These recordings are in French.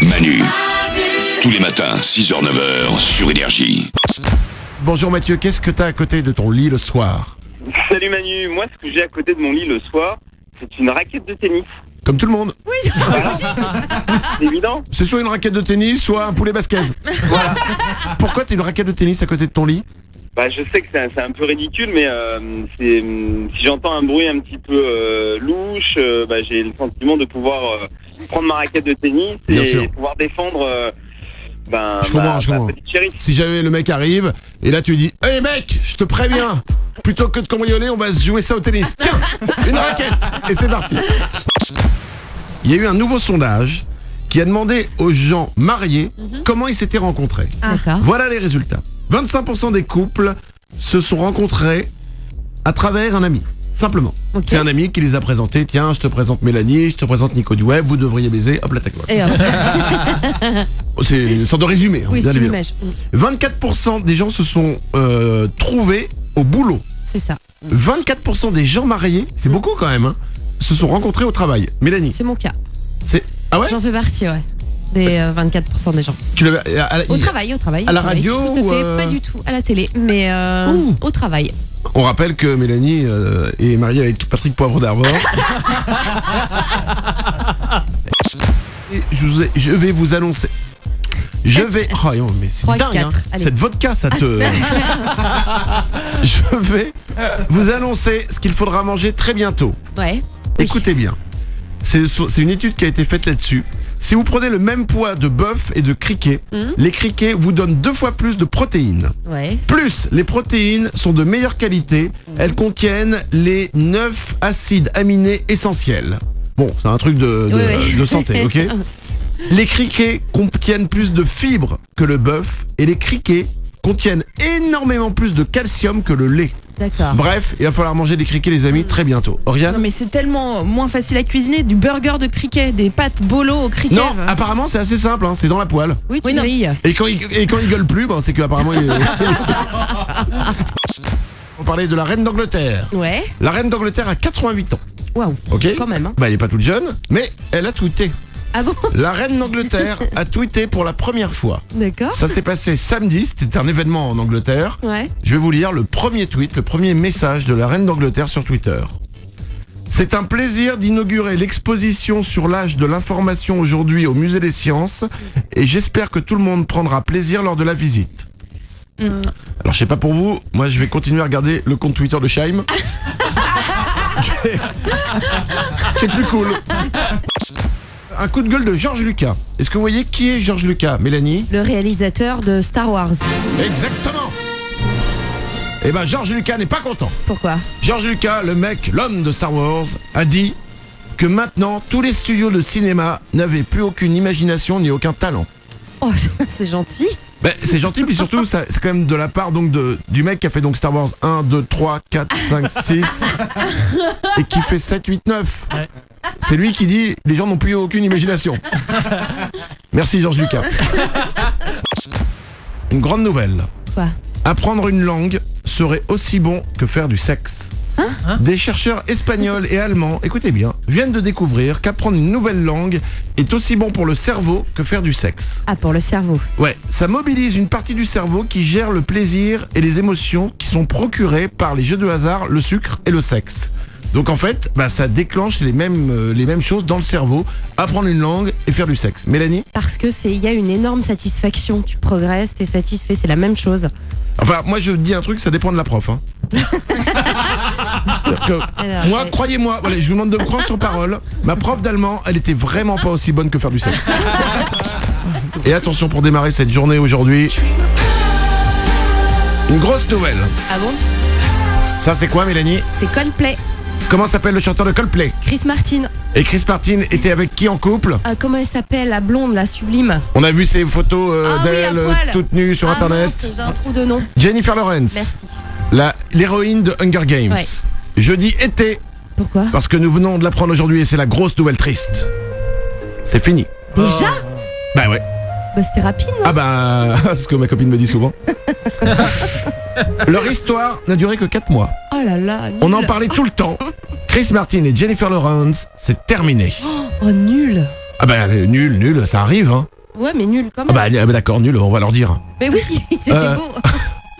Manu. Tous les matins, 6h-9h sur Énergie. Bonjour Mathieu, qu'est-ce que t'as à côté de ton lit le soir? Salut Manu, moi ce que j'ai à côté de mon lit le soir, c'est une raquette de tennis. Comme tout le monde. Oui, C'est évident. C'est soit une raquette de tennis, soit un poulet basquez. Voilà. Pourquoi t'as une raquette de tennis à côté de ton lit? Bah je sais que c'est un peu ridicule, mais si j'entends un bruit un petit peu louche, j'ai le sentiment de pouvoir prendre ma raquette de tennis Bien et sûr. pouvoir défendre Je comprends. ma petite chérie. Si jamais le mec arrive, et là tu dis « Hey mec, je te préviens, plutôt que de cambrioler, on va se jouer ça au tennis. Tiens, une raquette !» Et c'est parti. Il y a eu un nouveau sondage qui a demandé aux gens mariés comment ils s'étaient rencontrés. D'accord. Voilà les résultats. 25% des couples se sont rencontrés à travers un ami, simplement. Ok. C'est un ami qui les a présentés. Tiens, je te présente Mélanie, je te présente Nico du Web, vous devriez baiser, hop là t'as quoi. Et hop. C'est une sorte de résumé. hein, Oui, bien c'est une évidemment. image. 24% des gens se sont trouvés au boulot. C'est ça. 24% des gens mariés, c'est beaucoup quand même, hein, se sont rencontrés au travail. Mélanie, C'est mon cas. c'est... Ah ouais. J'en fais partie, ouais. Des 24% des gens. Tu l'avais Au travail. à la au travail. radio Tout à fait, ou, pas du tout. À la télé, mais Ouh. au travail. On rappelle que Mélanie est mariée avec Patrick Poivre d'Arvor. Et je vais vous annoncer. Oh, non, mais c'est 3, dingue, 4, hein. allez. Cette vodka, ça te... Je vais vous annoncer ce qu'il faudra manger très bientôt. Ouais. Écoutez bien. C'est une étude qui a été faite là-dessus. Si vous prenez le même poids de bœuf et de criquet, les criquets vous donnent 2 fois plus de protéines. Ouais. Plus, les protéines sont de meilleure qualité. Elles contiennent les 9 acides aminés essentiels. Bon, c'est un truc de santé, ok? Les criquets contiennent plus de fibres que le bœuf et les criquets contiennent énormément plus de calcium que le lait. D'accord. Bref, il va falloir manger des criquets les amis très bientôt. Oriane? Non mais c'est tellement moins facile à cuisiner, du burger de criquet, des pâtes bolo au criquet. Non, apparemment c'est assez simple, hein, c'est dans la poêle. Oui, tu Oui, non. brilles. Et quand il gueule plus, c'est qu'apparemment il est... On parlait de la reine d'Angleterre. Ouais. La reine d'Angleterre a 88 ans, Waouh. ok? Quand même, hein. Elle est pas toute jeune, mais elle a tweeté. Ah bon? La reine d'Angleterre a tweeté pour la première fois. D'accord. Ça s'est passé samedi, c'était un événement en Angleterre. Ouais. Je vais vous lire le premier tweet, le premier message de la reine d'Angleterre sur Twitter. C'est un plaisir d'inaugurer l'exposition sur l'âge de l'information aujourd'hui au Musée des Sciences et j'espère que tout le monde prendra plaisir lors de la visite. Alors je sais pas pour vous, moi je vais continuer à regarder le compte Twitter de Scheim. qui est plus cool. Un coup de gueule de George Lucas. Est-ce que vous voyez qui est George Lucas, Mélanie? Le réalisateur de Star Wars. Exactement. Eh ben George Lucas n'est pas content. Pourquoi? George Lucas, le mec, l'homme de Star Wars, a dit que maintenant tous les studios de cinéma n'avaient plus aucune imagination ni aucun talent. Oh, c'est gentil. Ben, c'est gentil, puis surtout c'est quand même de la part donc du mec qui a fait donc Star Wars 1, 2, 3, 4, 5, 6 et qui fait 7, 8, 9. Ouais. C'est lui qui dit les gens n'ont plus aucune imagination. Merci George Lucas. Une grande nouvelle. Quoi? Apprendre une langue serait aussi bon que faire du sexe. Des chercheurs espagnols et allemands, écoutez bien, viennent de découvrir qu'apprendre une nouvelle langue est aussi bon pour le cerveau que faire du sexe. Ah, pour le cerveau. Ouais, ça mobilise une partie du cerveau qui gère le plaisir et les émotions qui sont procurées par les jeux de hasard, le sucre et le sexe. Donc en fait, ça déclenche les mêmes choses dans le cerveau, apprendre une langue et faire du sexe. Mélanie? Parce que il y a une énorme satisfaction. Tu progresses, t'es satisfait, c'est la même chose. Enfin, moi je dis un truc, ça dépend de la prof. Hein. C'est-à-dire que, moi, croyez-moi, voilà, je vous demande de me croire sur parole, ma prof d'allemand, elle était vraiment pas aussi bonne que faire du sexe. Et attention pour démarrer cette journée aujourd'hui, une grosse nouvelle. Ah bon? Ça c'est quoi Mélanie? C'est Coldplay. Comment s'appelle le chanteur de Coldplay? Chris Martin. Et Chris Martin était avec qui en couple? Comment elle s'appelle? La blonde, la sublime. On a vu ses photos Ah oui, d'elle à poil. toute nue sur Ah internet. mince, j'ai un trou de nom. Jennifer Lawrence, Merci. l'héroïne de Hunger Games. Ouais. Je dis été Pourquoi? parce que nous venons de l'apprendre aujourd'hui et c'est la grosse nouvelle triste. C'est fini. Déjà? Bah ouais. Bah c'était rapide, non? Ah bah, c'est ce que ma copine me dit souvent. Leur histoire n'a duré que 4 mois. Oh là là. On en nul. parlait tout le temps. Chris Martin et Jennifer Lawrence, c'est terminé. Oh nul. Ah bah nul, ça arrive hein. Ouais, mais nul quand Ah même. bah d'accord, nul, on va leur dire. Mais oui, c'était beau.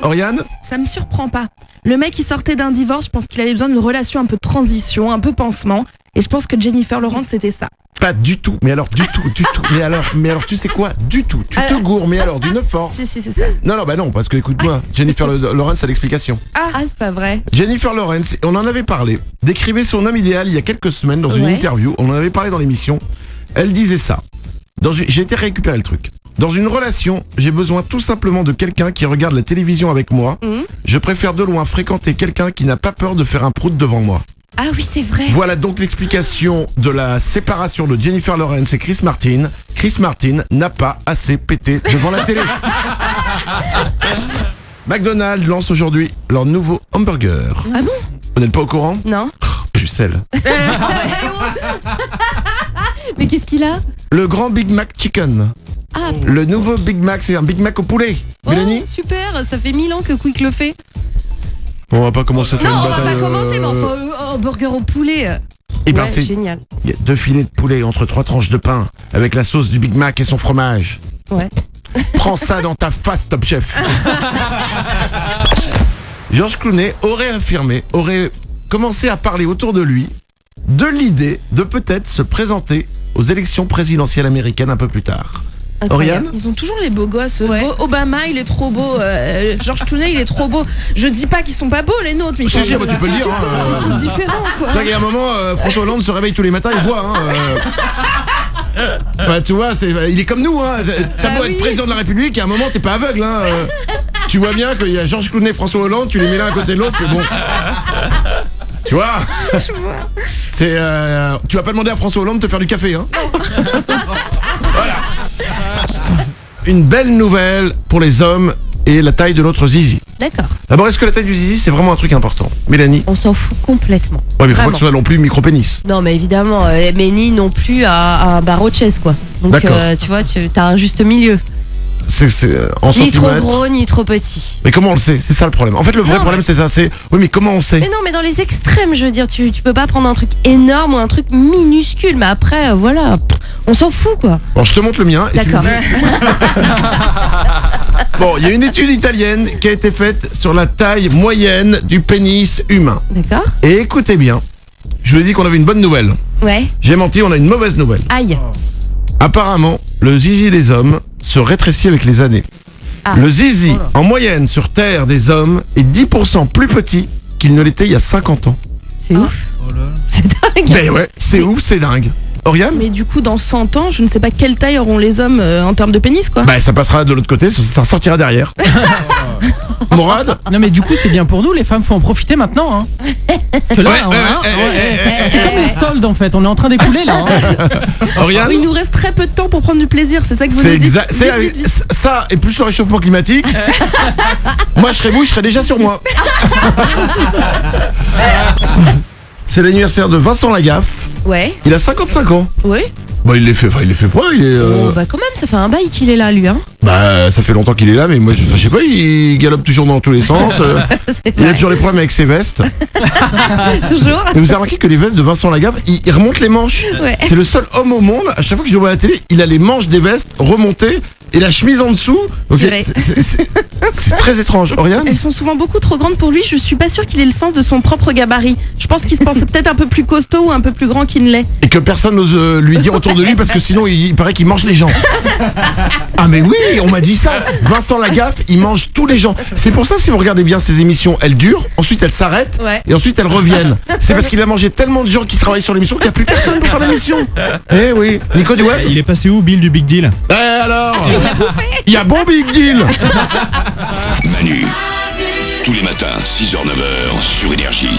Oriane? Ça me surprend pas. Le mec, il sortait d'un divorce, je pense qu'il avait besoin d'une relation un peu de transition, un peu pansement. Et je pense que Jennifer Lawrence, c'était ça. Pas du tout, mais alors du tout. Mais alors tu sais quoi? Du tout. Tu te gourres, mais alors d'une force. Si, c'est ça. Non, bah non, parce que écoute-moi, Jennifer Lawrence a l'explication. Ah, c'est pas vrai. Jennifer Lawrence, on en avait parlé, décrivait son homme idéal il y a quelques semaines dans une Ouais. interview, on en avait parlé dans l'émission. Elle disait ça. J'ai été récupérer le truc. Dans une relation, j'ai besoin tout simplement de quelqu'un qui regarde la télévision avec moi. Je préfère de loin fréquenter quelqu'un qui n'a pas peur de faire un prout devant moi. Ah oui, c'est vrai. Voilà donc l'explication de la séparation de Jennifer Lawrence et Chris Martin. Chris Martin n'a pas assez pété devant la télé. McDonald's lance aujourd'hui leur nouveau hamburger. Ah bon? Vous n'êtes pas au courant? Non. Pucelle. Mais qu'est-ce qu'il a? Le grand Big Mac Chicken. Ah, Le nouveau Big Mac, c'est un Big Mac au poulet. Mélanie? super, ça fait 1000 ans que Quick le fait. On va pas commencer à faire Non, une on va bataille. pas commencer, mais enfin, un burger au poulet. Eh ben, Ouais, c'est génial. il y a 2 filets de poulet entre 3 tranches de pain avec la sauce du Big Mac et son fromage. Ouais. Prends ça dans ta face, Top Chef. George Clooney aurait commencé à parler autour de lui de l'idée de peut-être se présenter aux élections présidentielles américaines un peu plus tard. Incroyable. Oriane? Ils ont toujours les beaux gosses. Ouais. Obama, il est trop beau. George Clooney, il est trop beau. Je dis pas qu'ils sont pas beaux, les nôtres, mais ils Si, sont, si, bah, tu peux le dire. ils sont différents, quoi. C'est vrai qu'il y a un moment, François Hollande se réveille tous les matins, il voit. Enfin, tu vois, il est comme nous. Hein. T'as beau être président de la République, à un moment, t'es pas aveugle. Hein. Tu vois bien qu'il y a Georges Clooney et François Hollande, tu les mets l'un à côté de l'autre, c'est bon. Tu vois? C'est, tu vas pas demander à François Hollande de te faire du café. Hein. Voilà. Une belle nouvelle pour les hommes et la taille de notre zizi. D'accord. D'abord, est-ce que la taille du zizi, c'est vraiment un truc important? Mélanie? On s'en fout complètement. Ouais, mais faut pas Vraiment. que ce soit non plus micro-pénis. Non, mais évidemment, mais ni non plus à un barreau de chaise, quoi. Donc, D'accord. tu vois, t'as un juste milieu. C'est en Ni trop centimètres. gros, ni trop petit. Mais comment on le sait? C'est ça le problème. En fait, le vrai Non, problème, c'est ça. C'est oui, mais comment on sait? Mais non, mais dans les extrêmes, je veux dire, tu peux pas prendre un truc énorme ou un truc minuscule. Mais après, voilà, on s'en fout, quoi. Bon, je te montre le mien. et tu D'accord. me dis- Bon, il y a une étude italienne qui a été faite sur la taille moyenne du pénis humain. D'accord. Et écoutez bien, je vous ai dit qu'on avait une bonne nouvelle. Ouais. J'ai menti, on a une mauvaise nouvelle. Aïe. Apparemment, le zizi des hommes se rétrécit avec les années. Ah. Le zizi, en moyenne, sur Terre des hommes, est 10% plus petit qu'il ne l'était il y a 50 ans. C'est ouf. C'est dingue. Mais ouais, c'est ouf, c'est dingue. Oriane? Mais du coup, dans 100 ans, je ne sais pas quelle taille auront les hommes en termes de pénis, quoi. Bah ça passera de l'autre côté, ça sortira derrière. Morad? Non mais du coup c'est bien pour nous, les femmes faut en profiter maintenant hein. Parce que là, c'est comme les soldes en fait, on est en train d'écouler là hein. Oriane? Il nous reste très peu de temps pour prendre du plaisir, c'est ça que vous C'est nous dites. exact. Ça et plus le réchauffement climatique. Moi je serais vous, je serais déjà sur moi. C'est l'anniversaire de Vincent Lagaffe. Ouais. Il a 55 ans. Oui. Bah il les fait pas, il est. Oh, bah quand même, ça fait un bail qu'il est là, lui, hein. Bah ça fait longtemps qu'il est là, mais moi je sais pas, il galope toujours dans tous les sens. C'est Il a vrai. toujours les problèmes avec ses vestes. Toujours. Et vous avez remarqué que les vestes de Vincent Lagaffe, il remonte les manches. Ouais. C'est le seul homme au monde, à chaque fois que je le vois à la télé, il a les manches des vestes remontées et la chemise en dessous. Donc C'est vrai. c'est très étrange. Oriane? Elles sont souvent beaucoup trop grandes pour lui, je suis pas sûre qu'il ait le sens de son propre gabarit. Je pense qu'il se pense peut-être un peu plus costaud ou un peu plus grand qu'il ne l'est. Et que personne n'ose lui dire autour de lui parce que sinon il paraît qu'il mange les gens. Ah mais oui, on m'a dit ça. Vincent Lagaffe, il mange tous les gens. C'est pour ça, si vous regardez bien ces émissions, elles durent, ensuite elles s'arrêtent Ouais. et ensuite elles reviennent. C'est parce qu'il a mangé tellement de gens qui travaillent sur l'émission qu'il n'y a plus personne pour faire l'émission. Eh oui. Nico Duet? Il est passé où, Bill, du Big Deal? Eh alors? Il y a bon Big Deal. Manu. Tous les matins, 6h-9h sur Énergie.